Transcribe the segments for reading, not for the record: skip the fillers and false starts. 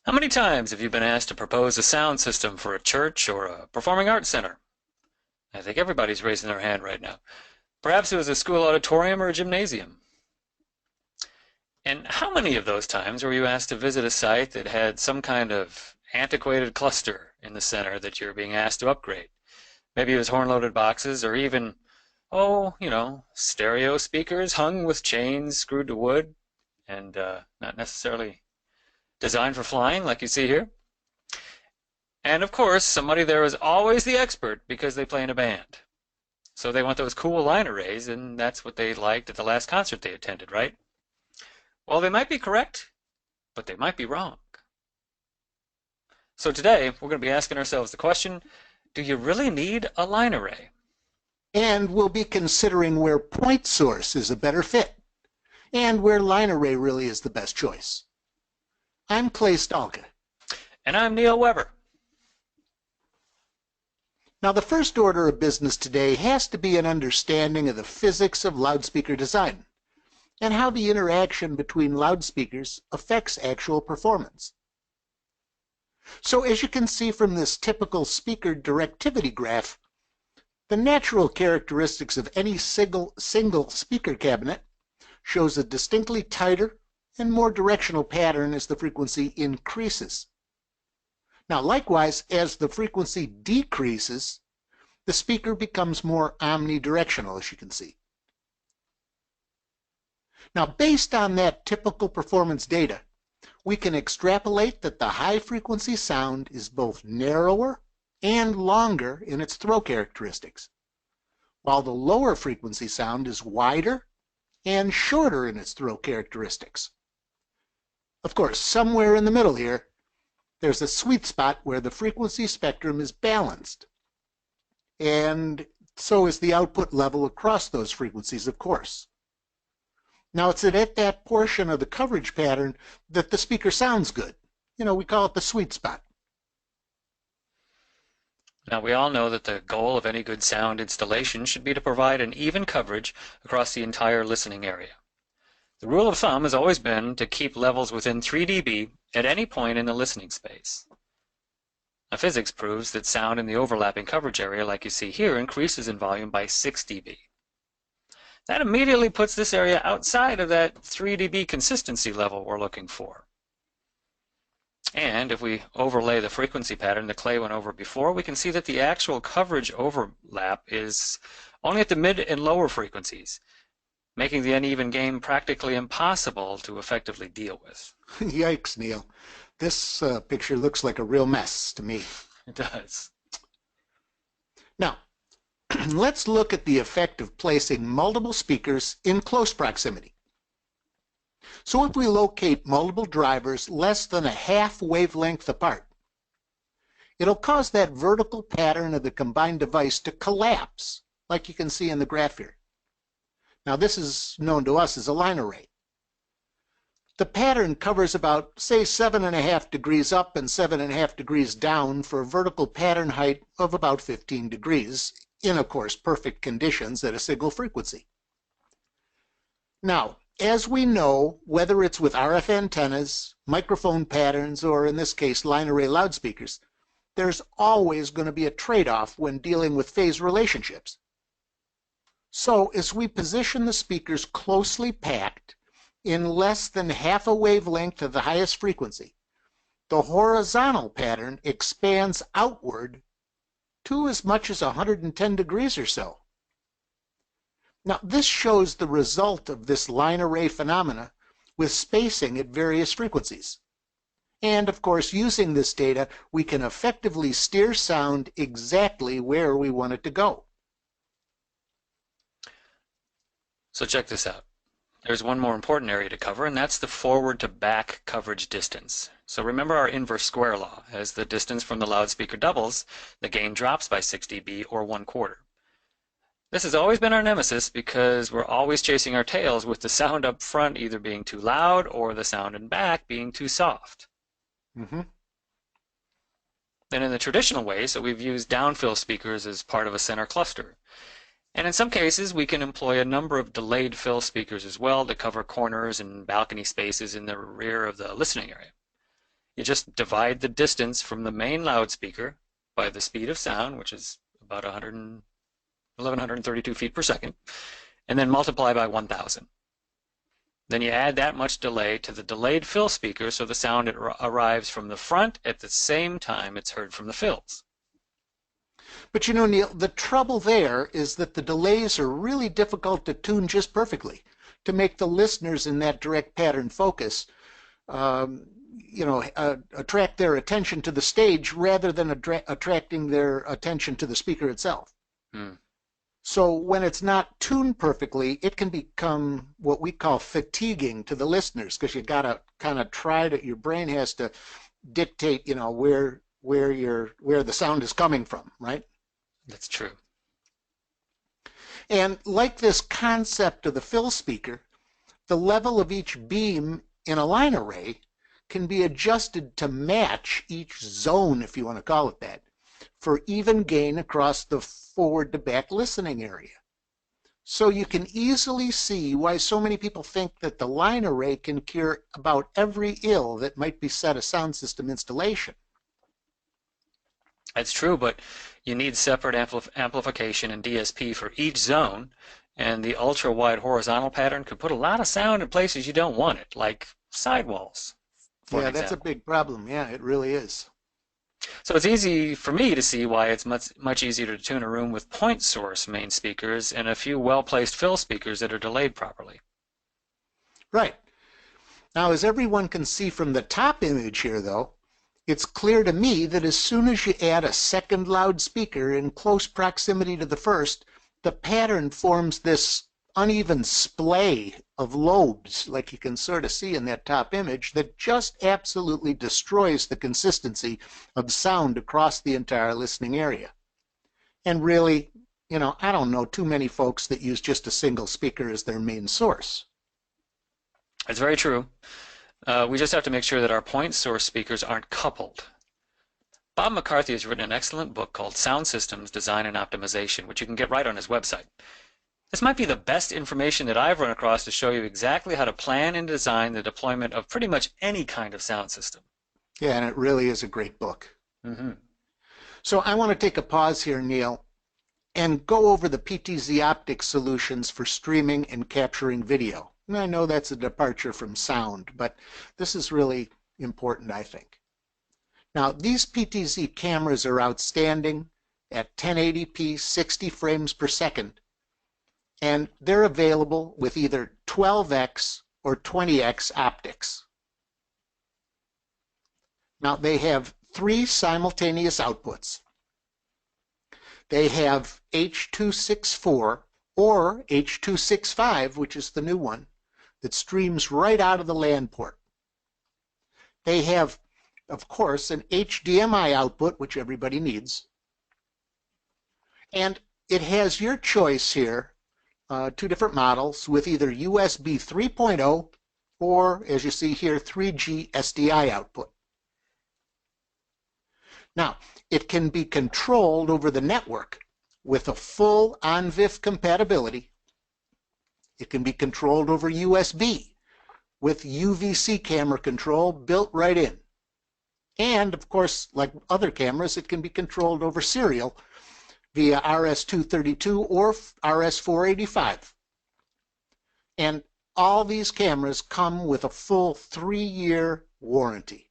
How many times have you been asked to propose a sound system for a church or a performing arts center? I think everybody's raising their hand right now. Perhaps it was a school auditorium or a gymnasium. And how many of those times were you asked to visit a site that had some kind of antiquated cluster in the center that you're being asked to upgrade? Maybe it was horn-loaded boxes or even, stereo speakers hung with chains screwed to wood and not necessarily designed for flying like you see here. And of course, somebody there is always the expert because they play in a band. So they want those cool line arrays, and that's what they liked at the last concert they attended, right? Well, they might be correct, but they might be wrong. So today, we're going to be asking ourselves the question, do you really need a line array? And we'll be considering where point source is a better fit, and where line array really is the best choice. I'm Clay Stalka. And I'm Neal Weber. Now, the first order of business today has to be an understanding of the physics of loudspeaker design and how the interaction between loudspeakers affects actual performance. So as you can see from this typical speaker directivity graph, the natural characteristics of any single speaker cabinet shows a distinctly tighter and more directional pattern as the frequency increases. Now, likewise, as the frequency decreases, the speaker becomes more omnidirectional, as you can see. Now, based on that typical performance data, we can extrapolate that the high-frequency sound is both narrower and longer in its throw characteristics, while the lower frequency sound is wider and shorter in its throw characteristics. Of course, somewhere in the middle here, there's a sweet spot where the frequency spectrum is balanced, and so is the output level across those frequencies, of course. Now, it's at that portion of the coverage pattern that the speaker sounds good. We call it the sweet spot. Now, we all know that the goal of any good sound installation should be to provide an even coverage across the entire listening area. The rule of thumb has always been to keep levels within 3 dB at any point in the listening space. Now, physics proves that sound in the overlapping coverage area, like you see here, increases in volume by 6 dB. That immediately puts this area outside of that 3 dB consistency level we're looking for. And if we overlay the frequency pattern that Clay went over before, we can see that the actual coverage overlap is only at the mid and lower frequencies, making the uneven game practically impossible to effectively deal with. Yikes, Neal. This picture looks like a real mess to me. It does. Now, let's look at the effect of placing multiple speakers in close proximity. So if we locate multiple drivers less than a half wavelength apart, it'll cause that vertical pattern of the combined device to collapse, like you can see in the graph here. Now, this is known to us as a line array. The pattern covers about, say, 7.5 degrees up and 7.5 degrees down for a vertical pattern height of about 15 degrees, in, of course, perfect conditions at a single frequency. Now, as we know, whether it's with RF antennas, microphone patterns, or in this case, line array loudspeakers, there's always going to be a trade-off when dealing with phase relationships. So, as we position the speakers closely packed in less than half a wavelength of the highest frequency, the horizontal pattern expands outward to as much as 110 degrees or so. Now, this shows the result of this line array phenomena with spacing at various frequencies. And, of course, using this data, we can effectively steer sound exactly where we want it to go. So check this out. There's one more important area to cover, and that's the forward to back coverage distance. So remember our inverse square law. As the distance from the loudspeaker doubles, the gain drops by 6 dB or 1/4. This has always been our nemesis because we're always chasing our tails with the sound up front either being too loud or the sound in back being too soft. Then in the traditional way, so we've used downfill speakers as part of a center cluster. And in some cases, we can employ a number of delayed fill speakers as well to cover corners and balcony spaces in the rear of the listening area. You just divide the distance from the main loudspeaker by the speed of sound, which is about 1132 feet per second, and then multiply by 1,000. Then you add that much delay to the delayed fill speaker so the sound arrives from the front at the same time it's heard from the fills. But you know, Neal, the trouble there is that the delays are really difficult to tune just perfectly to make the listeners in that direct pattern focus, attract their attention to the stage rather than attracting their attention to the speaker itself. Hmm. So when it's not tuned perfectly, it can become what we call fatiguing to the listeners, because you got to kind of your brain has to dictate, where the sound is coming from, right? That's true. And like this concept of the fill speaker, the level of each beam in a line array can be adjusted to match each zone, if you want to call it that, for even gain across the forward to back listening area. So you can easily see why so many people think that the line array can cure about every ill that might beset a sound system installation. That's true, but you need separate amplification and DSP for each zone, and the ultra-wide horizontal pattern could put a lot of sound in places you don't want it, like sidewalls, for Yeah, an that's a example. big problem. Yeah, it really is. So it's easy for me to see why it's much easier to tune a room with point source main speakers and a few well-placed fill speakers that are delayed properly. Right. Now, as everyone can see from the top image here, though, it's clear to me that as soon as you add a second loudspeaker in close proximity to the first, the pattern forms this uneven splay of lobes, like you can sort of see in that top image, that just absolutely destroys the consistency of sound across the entire listening area. And really, I don't know too many folks that use just a single speaker as their main source. It's very true. We just have to make sure that our point source speakers aren't coupled. Bob McCarthy has written an excellent book called Sound Systems, Design and Optimization, which you can get right on his website. This might be the best information that I've run across to show you exactly how to plan and design the deployment of pretty much any kind of sound system. Yeah, and it really is a great book. Mm-hmm. So I want to take a pause here, Neal, and go over the PTZ optics solutions for streaming and capturing video. And I know that's a departure from sound, but this is really important, I think. Now, these PTZ cameras are outstanding at 1080p 60 frames per second, and they're available with either 12x or 20x optics. Now, they have 3 simultaneous outputs. They have H.264 or H.265, which is the new one, that streams right out of the LAN port. They have, of course, an HDMI output, which everybody needs. And it has your choice here, 2 different models with either USB 3.0 or, as you see here, 3G SDI output. Now, it can be controlled over the network with a full ONVIF compatibility. It can be controlled over USB with UVC camera control built right in. And, of course, like other cameras, it can be controlled over serial via RS-232 or RS-485. And all these cameras come with a full 3-year warranty.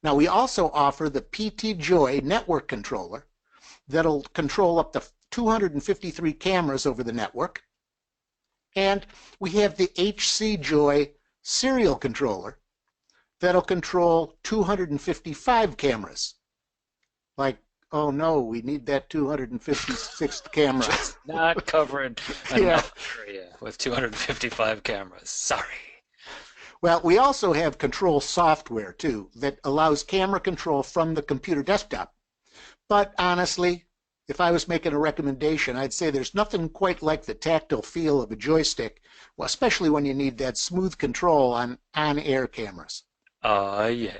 Now, we also offer the PT Joy network controller that'll control up to 253 cameras over the network. And we have the HC Joy serial controller that'll control 255 cameras. Like, oh no, we need that 256th camera. Just not covering enough area with 255 cameras. Sorry. Well, we also have control software, too, that allows camera control from the computer desktop. But honestly, if I was making a recommendation, I'd say there's nothing quite like the tactile feel of a joystick, well, especially when you need that smooth control on on-air cameras. Yeah.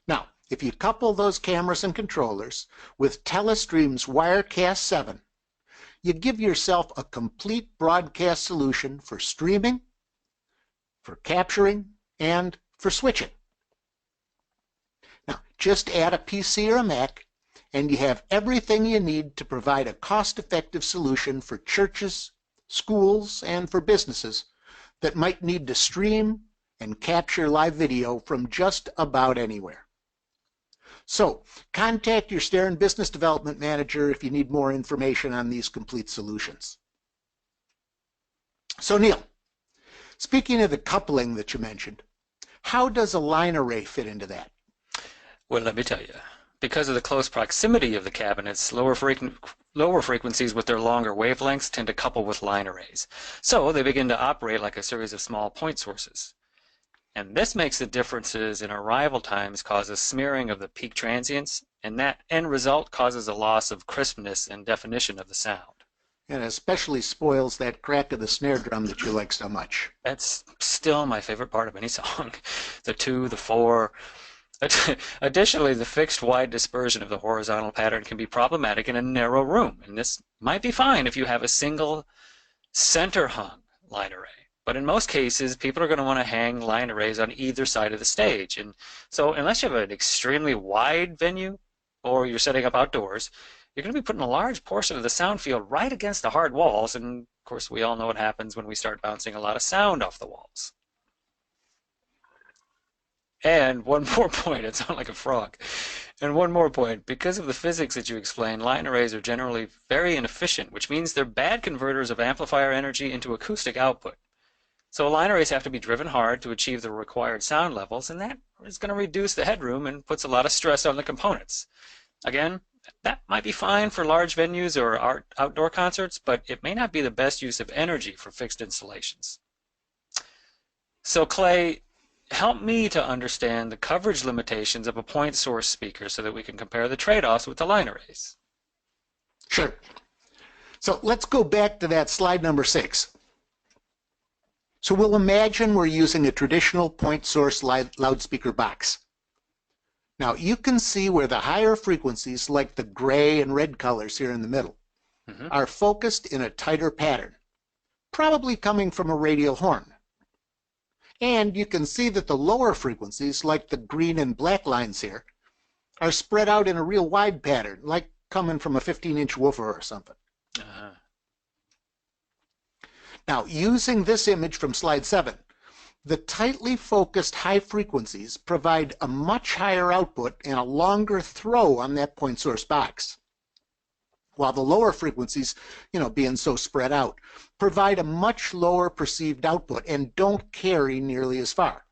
Now, if you couple those cameras and controllers with Telestream's Wirecast 7, you give yourself a complete broadcast solution for streaming, for capturing, and for switching. Now, just add a PC or a Mac, and you have everything you need to provide a cost-effective solution for churches, schools, and for businesses that might need to stream and capture live video from just about anywhere. So, contact your Staren Business Development Manager if you need more information on these complete solutions. So, Neal, speaking of the coupling that you mentioned, how does a line array fit into that? Well, let me tell you. Because of the close proximity of the cabinets, lower frequencies with their longer wavelengths tend to couple with line arrays. So they begin to operate like a series of small point sources. And this makes the differences in arrival times causes smearing of the peak transients, and that end result causes a loss of crispness and definition of the sound. And it especially spoils that crack of the snare drum that you like so much. That's still my favorite part of any song. The 2, the 4. Additionally, the fixed wide dispersion of the horizontal pattern can be problematic in a narrow room, and this might be fine if you have a single center-hung line array. But in most cases, people are going to want to hang line arrays on either side of the stage. And so unless you have an extremely wide venue or you're setting up outdoors, you're going to be putting a large portion of the sound field right against the hard walls. And of course, we all know what happens when we start bouncing a lot of sound off the walls. And one more point, it sounds like a frog. And one more point, because of the physics that you explained, line arrays are generally very inefficient, which means they're bad converters of amplifier energy into acoustic output. So line arrays have to be driven hard to achieve the required sound levels, and that is going to reduce the headroom and puts a lot of stress on the components. Again, that might be fine for large venues or outdoor concerts, but it may not be the best use of energy for fixed installations. So Clay, help me to understand the coverage limitations of a point source speaker so that we can compare the trade-offs with the line arrays. Sure. So let's go back to that slide number 6. So we'll imagine we're using a traditional point source loudspeaker box. Now you can see where the higher frequencies, like the gray and red colors here in the middle, are focused in a tighter pattern, probably coming from a radial horn. And you can see that the lower frequencies, like the green and black lines here, are spread out in a real wide pattern, like coming from a 15-inch woofer or something. Now, using this image from slide 7, the tightly focused high frequencies provide a much higher output and a longer throw on that point source box, while the lower frequencies, being so spread out, provide a much lower perceived output and don't carry nearly as far.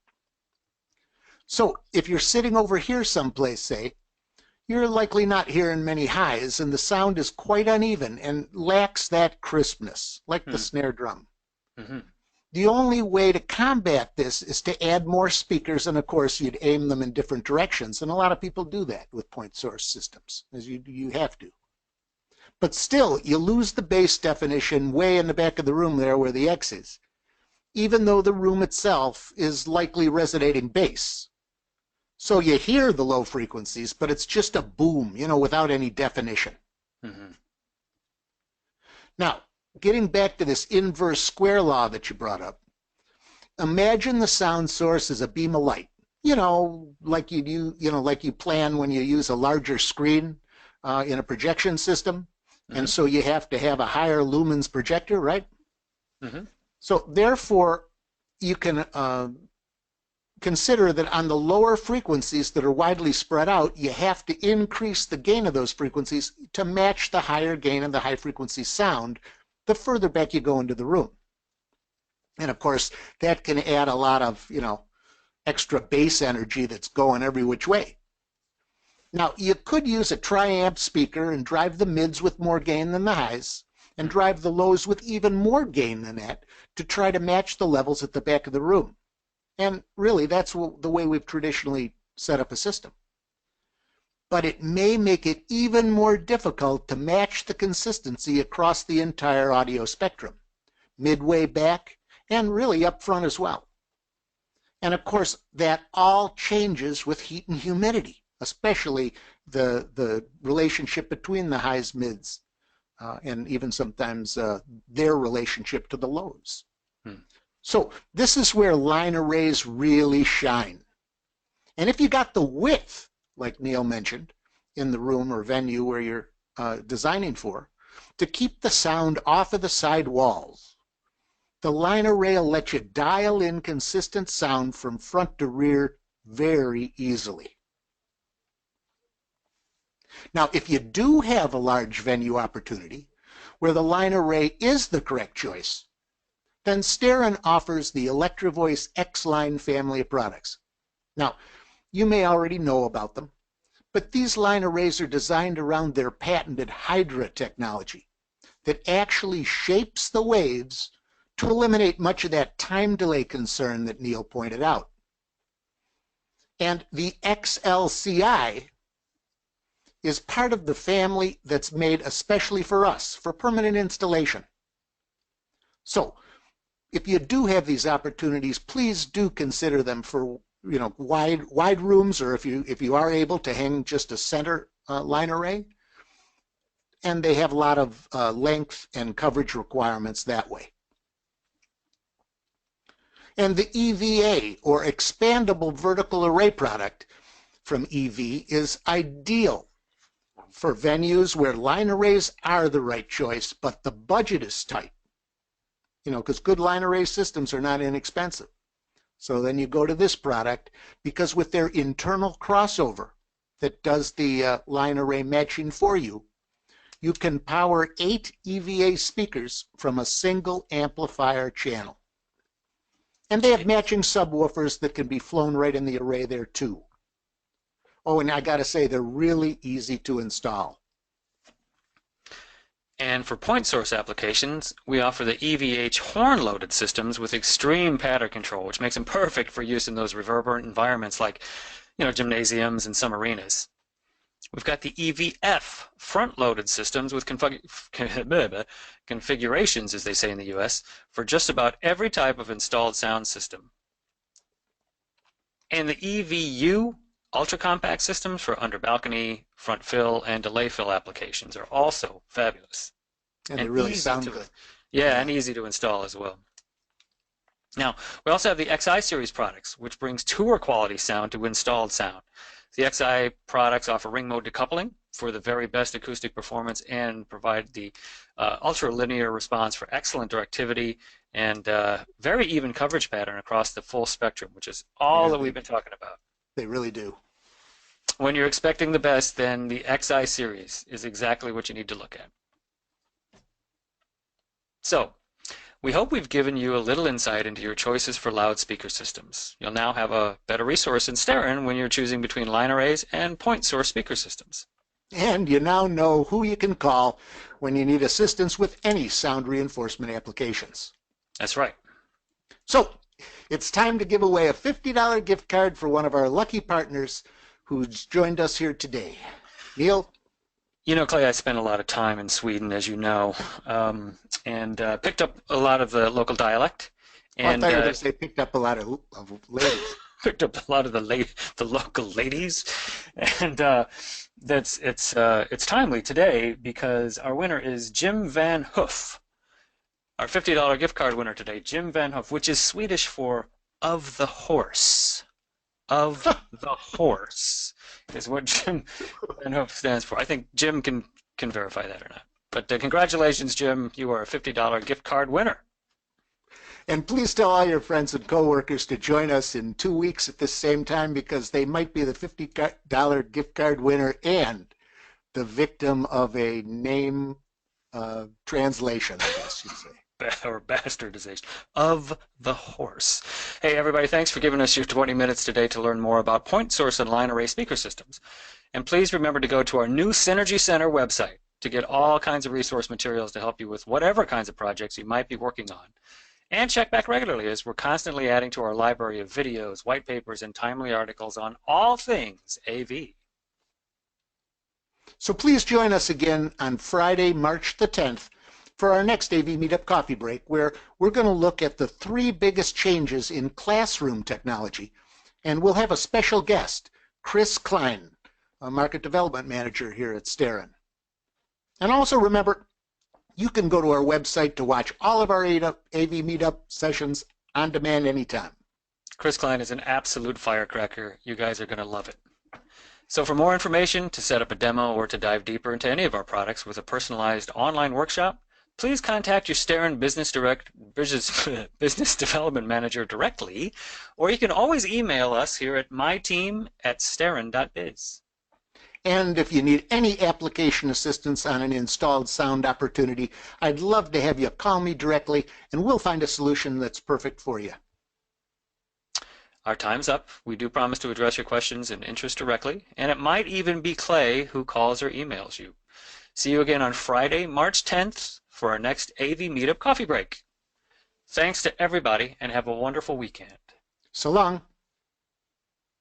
So if you're sitting over here someplace, say, you're likely not hearing many highs, and the sound is quite uneven and lacks that crispness, like the snare drum. The only way to combat this is to add more speakers, and of course you'd aim them in different directions, and a lot of people do that with point source systems, as you have to. But still, you lose the bass definition way in the back of the room there where the X is, even though the room itself is likely resonating bass. So you hear the low frequencies, but it's just a boom, without any definition. Now, getting back to this inverse square law that you brought up, imagine the sound source as a beam of light, like you plan when you use a larger screen in a projection system. And so you have to have a higher lumens projector, right? So therefore, you can consider that on the lower frequencies that are widely spread out, you have to increase the gain of those frequencies to match the higher gain of the high frequency sound the further back you go into the room. And of course, that can add a lot of, extra bass energy that's going every which way. Now, you could use a tri-amp speaker and drive the mids with more gain than the highs, and drive the lows with even more gain than that to try to match the levels at the back of the room. And really, that's the way we've traditionally set up a system. But it may make it even more difficult to match the consistency across the entire audio spectrum, midway back, and really up front as well. And of course, that all changes with heat and humidity, especially the relationship between the highs, mids, and even sometimes their relationship to the lows. So this is where line arrays really shine. And if you got the width, like Neal mentioned, in the room or venue where you're designing for, to keep the sound off of the side walls, the line array will let you dial in consistent sound from front to rear very easily. Now, if you do have a large venue opportunity where the line array is the correct choice, then Starin offers the Electro-Voice X-Line family of products. Now, you may already know about them, but these line arrays are designed around their patented Hydra technology that actually shapes the waves to eliminate much of that time delay concern that Neal pointed out. And the XLCI is part of the family that's made especially for us, for permanent installation. So, if you do have these opportunities, please do consider them for wide rooms, or if you are able to hang just a center line array. And they have a lot of length and coverage requirements that way. And the EVA, or Expandable Vertical Array product from EV, is ideal for venues where line arrays are the right choice, but the budget is tight. Because good line array systems are not inexpensive. So then you go to this product, because with their internal crossover that does the line array matching for you, you can power 8 EVA speakers from a single amplifier channel. And they have matching subwoofers that can be flown right in the array there too. Oh, and I got to say, they're really easy to install. And for point source applications, we offer the EVH horn-loaded systems with extreme pattern control, which makes them perfect for use in those reverberant environments like, gymnasiums and some arenas. We've got the EVF front-loaded systems with configurations, as they say in the US, for just about every type of installed sound system. And the EVU ultra-compact systems for under-balcony, front fill, and delay fill applications are also fabulous. And they really sound good. Yeah, and easy to install as well. Now, we also have the XI series products, which brings tour quality sound to installed sound. The XI products offer ring mode decoupling for the very best acoustic performance and provide the ultra-linear response for excellent directivity and very even coverage pattern across the full spectrum, which is all that we've been talking about. They really do. When you're expecting the best, then the XI series is exactly what you need to look at. So, we hope we've given you a little insight into your choices for loudspeaker systems. You'll now have a better resource in Starin when you're choosing between line arrays and point source speaker systems. And you now know who you can call when you need assistance with any sound reinforcement applications. That's right. So, it's time to give away a $50 gift card for one of our lucky partners who's joined us here today. Neal? Clay, I spent a lot of time in Sweden, as you know, and picked up a lot of the local dialect. And I thought you were going to say picked up a lot of ladies. Picked up a lot of the local ladies, and it's timely today because our winner is Jim Van Hoof, our $50 gift card winner today. Jim Van Hoof, which is Swedish for "of the horse." Of the horse is what Jim Van Hoof stands for. I think Jim can verify that or not. But congratulations, Jim. You are a $50 gift card winner. And please tell all your friends and coworkers to join us in 2 weeks at the same time, because they might be the $50 gift card winner and the victim of a name translation, I guess you'd say. Or bastardization of the horse. Hey everybody, thanks for giving us your 20 minutes today to learn more about point source and line array speaker systems. And please remember to go to our new Synergy Center website to get all kinds of resource materials to help you with whatever kinds of projects you might be working on. And check back regularly, as we're constantly adding to our library of videos, white papers, and timely articles on all things AV. So please join us again on Friday, March the 10th for our next AV Meetup Coffee Break, where we're going to look at the 3 biggest changes in classroom technology. And we'll have a special guest, Chris Klein, a Market Development Manager here at Starin. And also remember, you can go to our website to watch all of our AV Meetup sessions On demand anytime. Chris Klein is an absolute firecracker. You guys are going to love it. So for more information, to set up a demo, or to dive deeper into any of our products with a personalized online workshop, please contact your Starin business development manager directly, or you can always email us here at myteam@starin.biz. And if you need any application assistance on an installed sound opportunity, I'd love to have you call me directly, and we'll find a solution that's perfect for you. Our time's up. We do promise to address your questions and interests directly, and it might even be Clay who calls or emails you. See you again on Friday, March 10th for our next AV Meetup coffee break. Thanks to everybody, and have a wonderful weekend. So long.